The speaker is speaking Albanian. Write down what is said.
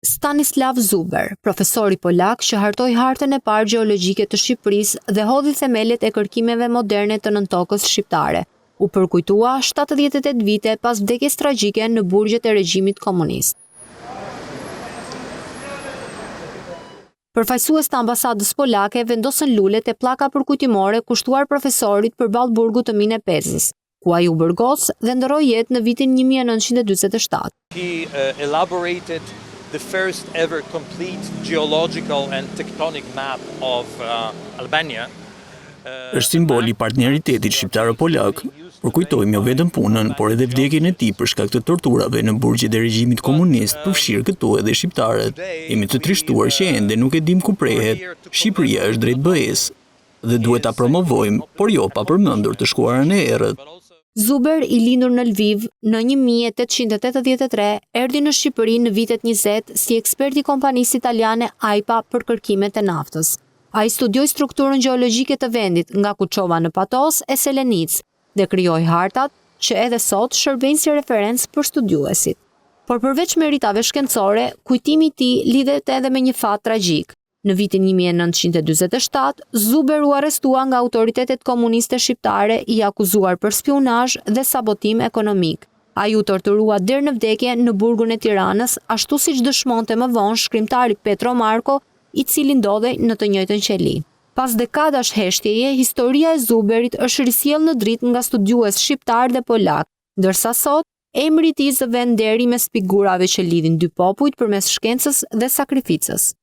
Stanislav Zuber, profesori polak që hartoi hartën e parë gjeologjike të Shqipërisë dhe hodhi themelet e kërkimeve moderne të nëntokës shqiptare, u përkujtua 78 vite pas vdekjes tragjike në burgjet e regjimit komunist. Përfaqësues të ambasadës polake vendosën lulet e pllaka përkujtimore kushtuar profesorit përballë burgut të Minepezës, ku ai u burgos dhe ndroi jetë në vitin 1947. He elaborated the first ever complete geological and tectonic map of Albania. Është simbol i partneritetit shqiptaro-polak. Përkujtojmë jo vetëm punën, por edhe vdekjen e tij për shkak të torturave në burgjet e regjimit komunist, përfshirë këtu edhe shqiptarët. Jemi të trishtuar që ende nuk e dim ku prehet. Shqipëria është drejt BE-s dhe duhet ta promovojmë, por jo pa përmendur të shkuarën e errët. Zuber, i lindur në Lviv në 1883, erdhi në Shqipëri në vitet 20 si ekspert i kompanisë italiane AIPA për kërkimet e naftës. Ai studioi strukturën gjeologjike të vendit nga Kuçova në Patos e Selenic dhe krijoi hartat që edhe sot shërbejnë si referencë për studiuesit. Por përveç meritave shkencore, kujtimi i tij lidhet edhe me një fat tragjik. Në vitin 1947, Zuber u arrestua nga autoritetet komuniste shqiptare i akuzuar për spionazh dhe sabotim ekonomik. Ai u torturua deri në vdekje në burgun e Tiranës, ashtu siç dëshmonte më vonë shkrimtari Petro Marko, i cili ndodhej në të njëjtën qeli. Pas dekadash heshtjeje, historia e Zuberit është risjell në dritë nga studiues shqiptar dhe polak, ndërsa sot emri i tij zëvend deri mes figurave që lidhin dy popujt përmes shkencës dhe sakrificës.